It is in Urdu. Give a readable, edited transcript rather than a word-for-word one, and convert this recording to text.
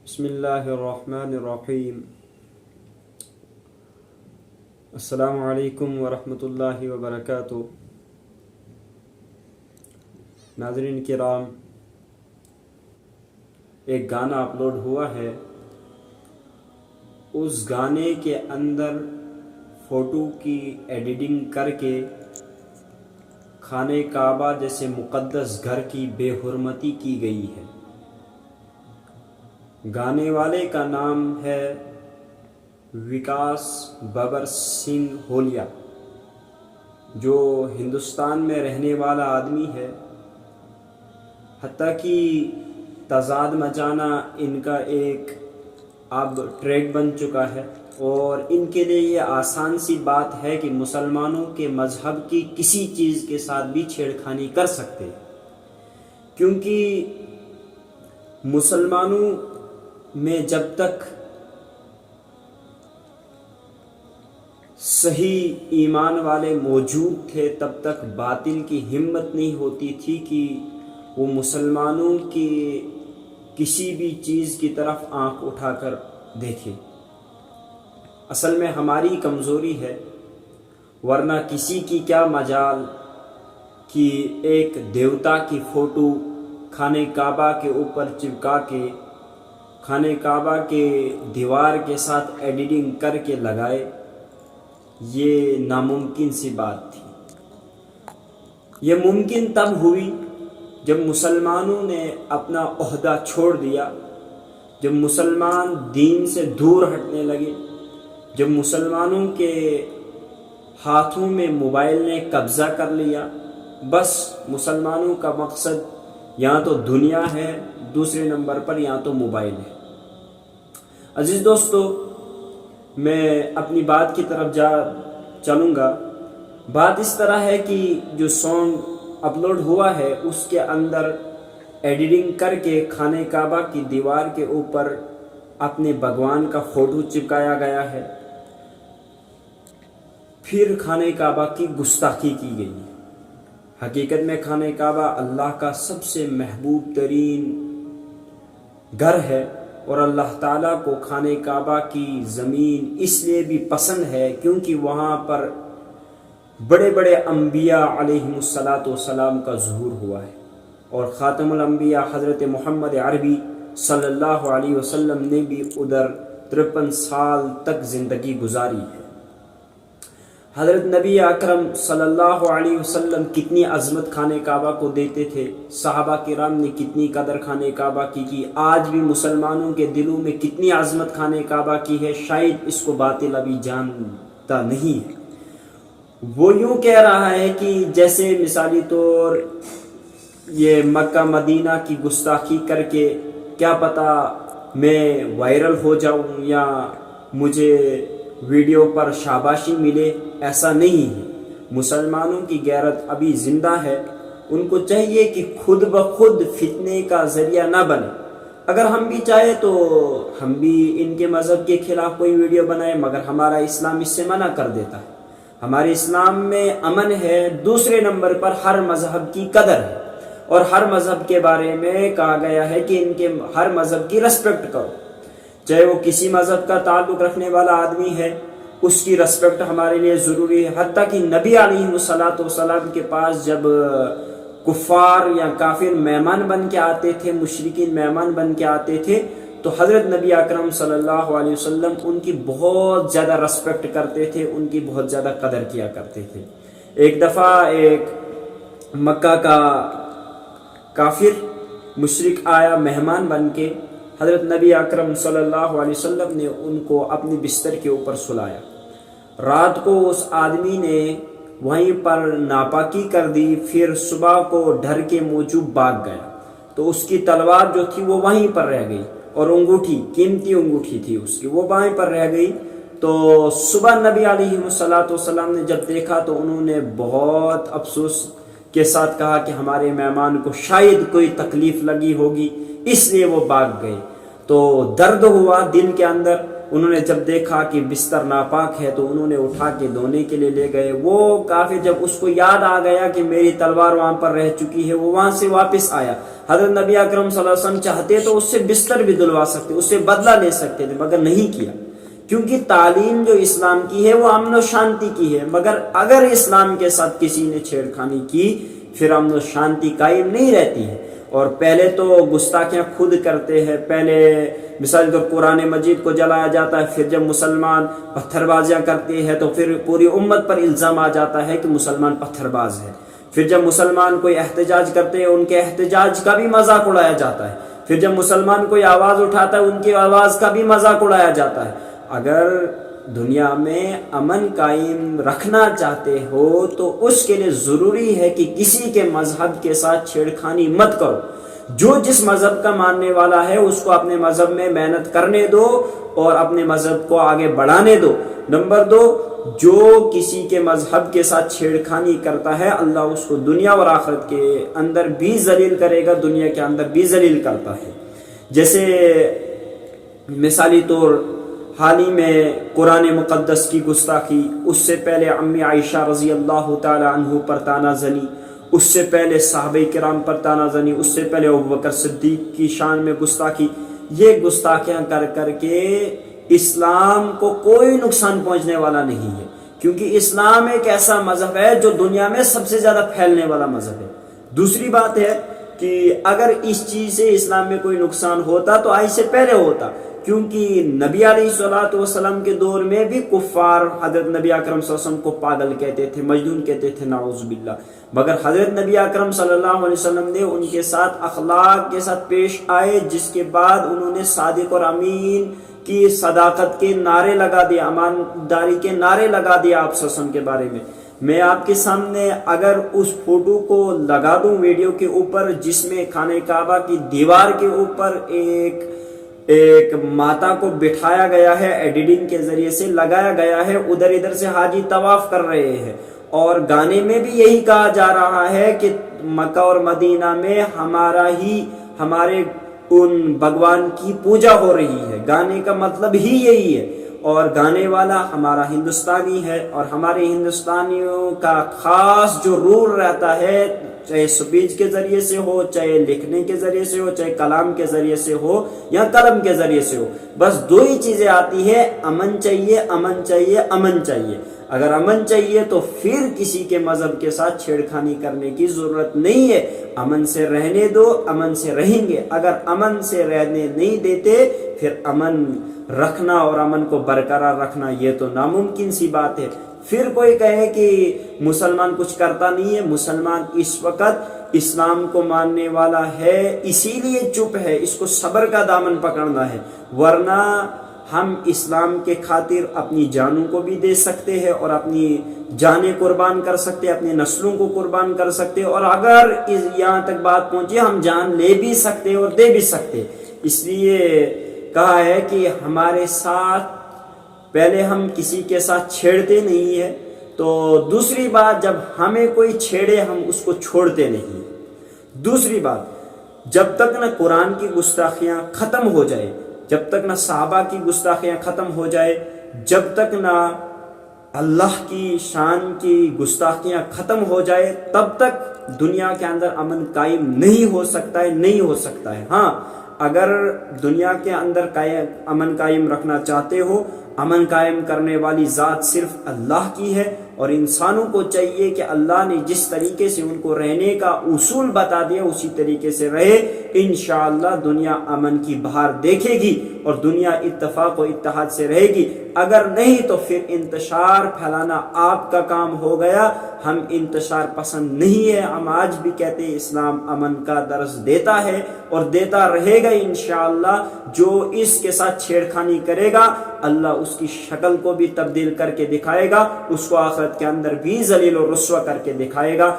بسم اللہ الرحمن الرحیم۔ السلام علیکم ورحمۃ اللہ وبرکاتہ۔ ناظرین کرام، ایک گانا اپلوڈ ہوا ہے، اس گانے کے اندر فوٹو کی ایڈیٹنگ کر کے خانہ کعبہ جیسے مقدس گھر کی بے حرمتی کی گئی ہے۔ گانے والے کا نام ہے وکاس ببر سنگھ ہولیا، جو ہندوستان میں رہنے والا آدمی ہے۔ حتیٰ کہ تضاد مچانا ان کا ایک اب ٹریڈ بن چکا ہے، اور ان کے لیے یہ آسان سی بات ہے کہ مسلمانوں کے مذہب کی کسی چیز کے ساتھ بھی چھیڑ خانی کر سکتے ہیں، کیونکہ مسلمانوں میں جب تک صحیح ایمان والے موجود تھے تب تک باطل کی ہمت نہیں ہوتی تھی کہ وہ مسلمانوں کی کسی بھی چیز کی طرف آنکھ اٹھا کر دیکھے۔ اصل میں ہماری کمزوری ہے، ورنہ کسی کی کیا مجال کہ ایک دیوتا کی فوٹو خانہ کعبہ کے اوپر چپکا کے خانہ کعبہ کے دیوار کے ساتھ ایڈیٹنگ کر کے لگائے۔ یہ ناممکن سی بات تھی۔ یہ ممکن تب ہوئی جب مسلمانوں نے اپنا عہدہ چھوڑ دیا، جب مسلمان دین سے دور ہٹنے لگے، جب مسلمانوں کے ہاتھوں میں موبائل نے قبضہ کر لیا۔ بس مسلمانوں کا مقصد یا تو دنیا ہے، دوسرے نمبر پر یا تو موبائل ہے۔ عزیز دوستو، میں اپنی بات کی طرف چلوں گا۔ بات اس طرح ہے کہ جو سانگ اپلوڈ ہوا ہے اس کے اندر ایڈیٹنگ کر کے خانہ کعبہ کی دیوار کے اوپر اپنے بھگوان کا فوٹو چپکایا گیا ہے، پھر خانہ کعبہ کی گستاخی کی گئی ہے۔ حقیقت میں خانہ کعبہ اللہ کا سب سے محبوب ترین گھر ہے، اور اللہ تعالیٰ کو خانہ کعبہ کی زمین اس لیے بھی پسند ہے کیونکہ وہاں پر بڑے بڑے انبیاء علیہم السلام کا ظہور ہوا ہے، اور خاتم الانبیاء حضرت محمد عربی صلی اللہ علیہ وسلم نے بھی ادھر 53 سال تک زندگی گزاری ہے۔ حضرت نبی اکرم صلی اللہ علیہ وسلم کتنی عظمت خانہ کعبہ کو دیتے تھے، صحابہ کرام نے کتنی قدر خانہ کعبہ کی آج بھی مسلمانوں کے دلوں میں کتنی عظمت خانہ کعبہ کی ہے، شاید اس کو باطل ابھی جانتا نہیں ہے۔ وہ یوں کہہ رہا ہے کہ جیسے مثالی طور یہ مکہ مدینہ کی گستاخی کر کے کیا پتہ میں وائرل ہو جاؤں یا مجھے ویڈیو پر شاباشی ملے، ایسا نہیں ہے۔ مسلمانوں کی غیرت ابھی زندہ ہے، ان کو چاہیے کہ خود بخود فتنے کا ذریعہ نہ بنے۔ اگر ہم بھی چاہے تو ہم بھی ان کے مذہب کے خلاف کوئی ویڈیو بنائے، مگر ہمارا اسلام اس سے منع کر دیتا ہے۔ ہمارے اسلام میں امن ہے، دوسرے نمبر پر ہر مذہب کی قدر ہے، اور ہر مذہب کے بارے میں کہا گیا ہے کہ ان کے ہر مذہب کی ریسپیکٹ کرو، چاہے وہ کسی مذہب کا تعلق رکھنے والا آدمی ہے، اس کی ریسپیکٹ ہمارے لیے ضروری ہے۔ حتیٰ کہ نبی علیہ السلام کے پاس جب کفار یا کافر مہمان بن کے آتے تھے، مشرکین مہمان بن کے آتے تھے، تو حضرت نبی اکرم صلی اللہ علیہ وسلم ان کی بہت زیادہ ریسپیکٹ کرتے تھے، ان کی بہت زیادہ قدر کیا کرتے تھے۔ ایک دفعہ ایک مکہ کا کافر مشرک آیا مہمان بن کے، حضرت نبی اکرم صلی اللہ علیہ وسلم نے ان کو اپنے بستر کے اوپر سلایا۔ رات کو اس آدمی نے وہیں پر ناپاکی کر دی، پھر صبح کو ڈر کے موجب بھاگ گیا، تو اس کی تلوار جو تھی وہ وہیں پر رہ گئی، اور انگوٹھی، قیمتی انگوٹھی تھی اس کی، وہ وہیں پر رہ گئی۔ تو صبح نبی علیہ السلام نے جب دیکھا تو انہوں نے بہت افسوس کے ساتھ کہا کہ ہمارے مہمان کو شاید کوئی تکلیف لگی ہوگی، اس لیے وہ بھاگ گئے۔ تو درد ہوا دل کے اندر، انہوں نے جب دیکھا کہ بستر ناپاک ہے تو انہوں نے اٹھا کے دھونے کے لیے لے گئے. وہ کافر جب اس کو یاد آ گیا کہ میری تلوار وہاں پر رہ چکی ہے, وہ وہاں سے واپس آیا. حضرت نبی اکرم صلی اللہ علیہ وسلم چاہتے تو اس سے بستر بھی دلوا سکتے, اس سے بدلہ لے سکتے تھے, مگر نہیں کیا. کیونکہ تعلیم جو اسلام کی ہے وہ امن و شانتی کی ہے, مگر اگر اسلام کے ساتھ کسی نے چھیڑخانی کی پھر امن و شانتی قائم نہیں رہتی ہے. اور پہلے تو گستاخیاں خود کرتے ہیں. پہلے مثال طور قرآن مجید کو جلایا جاتا ہے, پھر جب مسلمان پتھر بازیاں کرتے ہیں تو پھر پوری امت پر الزام آ جاتا ہے کہ مسلمان پتھر باز ہے. پھر جب مسلمان کوئی احتجاج کرتے ہیں ان کے احتجاج کا بھی مذاق اڑایا جاتا ہے. پھر جب مسلمان کوئی آواز اٹھاتا ہے ان کی آواز کا بھی مذاق اڑایا جاتا ہے. اگر دنیا میں امن قائم رکھنا چاہتے ہو تو اس کے لیے ضروری ہے کہ کسی کے مذہب کے ساتھ چھیڑخانی مت کرو. جو جس مذہب کا ماننے والا ہے اس کو اپنے مذہب میں محنت کرنے دو اور اپنے مذہب کو آگے بڑھانے دو. نمبر 2, جو کسی کے مذہب کے ساتھ چھیڑخانی کرتا ہے اللہ اس کو دنیا اور آخرت کے اندر بھی ذلیل کرے گا, دنیا کے اندر بھی ذلیل کرتا ہے. جیسے مثالی طور حال ہی میں قرآن مقدس کی گستاخی, اس سے پہلے امی عائشہ رضی اللہ تعالی عنہ پر تانا زنی, اس سے پہلے صحابہ کرام پر تانا زنی, اس سے پہلے ابوبکر صدیق کی شان میں گستاخی. یہ گستاخیاں کر کر کے اسلام کو کوئی نقصان پہنچنے والا نہیں ہے, کیونکہ اسلام ایک ایسا مذہب ہے جو دنیا میں سب سے زیادہ پھیلنے والا مذہب ہے. دوسری بات ہے کہ اگر اس چیز سے اسلام میں کوئی نقصان ہوتا تو آج سے پہلے ہوتا, کیونکہ نبی علیہ الصلوۃ والسلام کے دور میں بھی کفار حضرت نبی اکرم صلی اللہ علیہ وسلم کو پاگل کہتے تھے, مجنون کہتے تھے, نعوذ باللہ. مگر حضرت نبی اکرم صلی اللہ علیہ وسلم نے ان کے ساتھ اخلاق کے ساتھ پیش آئے, جس کے بعد انہوں نے صادق اور امین کی صداقت کے نعرے لگا دیے, امانداری کے نعرے لگا دیے آپ صلی اللہ علیہ وسلم کے بارے میں. میں آپ کے سامنے اگر اس فوٹو کو لگا دوں ویڈیو کے اوپر, جس میں خانہ کعبہ کی دیوار کے اوپر ایک ماتا کو بٹھایا گیا ہے, ایڈیٹنگ کے ذریعے سے لگایا گیا ہے, ادھر ادھر سے حاجی طواف کر رہے ہیں, اور گانے میں بھی یہی کہا جا رہا ہے کہ مکہ اور مدینہ میں ہمارے ان بھگوان کی پوجا ہو رہی ہے. گانے کا مطلب ہی یہی ہے, اور گانے والا ہمارا ہندوستانی ہے, اور ہمارے ہندوستانیوں کا خاص جو رول رہتا ہے, چاہے سپیچ کے ذریعے سے ہو, چاہے لکھنے کے ذریعے سے ہو, چاہے کلام کے ذریعے سے ہو یا قلم کے ذریعے سے ہو, بس 2 ہی چیزیں آتی ہے, امن چاہیے, امن چاہیے, امن چاہیے. اگر امن چاہیے تو پھر کسی کے مذہب کے ساتھ چھیڑخانی کرنے کی ضرورت نہیں ہے. امن سے رہنے دو, امن سے رہیں گے. اگر امن سے رہنے نہیں دیتے پھر امن رکھنا اور امن کو برقرار رکھنا یہ تو ناممکن سی بات ہے. پھر کوئی کہے کہ مسلمان کچھ کرتا نہیں ہے, مسلمان اس وقت اسلام کو ماننے والا ہے اسی لیے چپ ہے, اس کو صبر کا دامن پکڑنا ہے, ورنہ ہم اسلام کے خاطر اپنی جانوں کو بھی دے سکتے ہیں اور اپنی جانیں قربان کر سکتے ہیں, اپنی نسلوں کو قربان کر سکتے ہیں, اور اگر یہاں تک بات پہنچے ہم جان لے بھی سکتے اور دے بھی سکتے. اس لیے کہا ہے کہ ہمارے ساتھ پہلے ہم کسی کے ساتھ چھیڑتے نہیں ہیں, تو دوسری بات جب ہمیں کوئی چھیڑے ہم اس کو چھوڑتے نہیں. دوسری بات جب تک نہ قرآن کی گستاخیاں ختم ہو جائے, جب تک نہ صحابہ کی گستاخیاں ختم ہو جائے, جب تک نہ اللہ کی شان کی گستاخیاں ختم ہو جائے, تب تک دنیا کے اندر امن قائم نہیں ہو سکتا ہے, نہیں ہو سکتا ہے. ہاں اگر دنیا کے اندر امن قائم رکھنا چاہتے ہو, امن قائم کرنے والی ذات صرف اللہ کی ہے, اور انسانوں کو چاہیے کہ اللہ نے جس طریقے سے ان کو رہنے کا اصول بتا دیا اسی طریقے سے رہے. انشاءاللہ دنیا امن کی بہار دیکھے گی اور دنیا اتفاق و اتحاد سے رہے گی. اگر نہیں تو پھر انتشار پھیلانا آپ کا کام ہو گیا. ہم انتشار پسند نہیں ہے. ہم آج بھی کہتے ہیں اسلام امن کا درس دیتا ہے اور دیتا رہے گا انشاءاللہ. جو اس کے ساتھ چھیڑخانی کرے گا اللہ اس کی شکل کو بھی تبدیل کر کے دکھائے گا, اس کو آخرت کے اندر بھی ذلیل و رسوا کر کے دکھائے گا.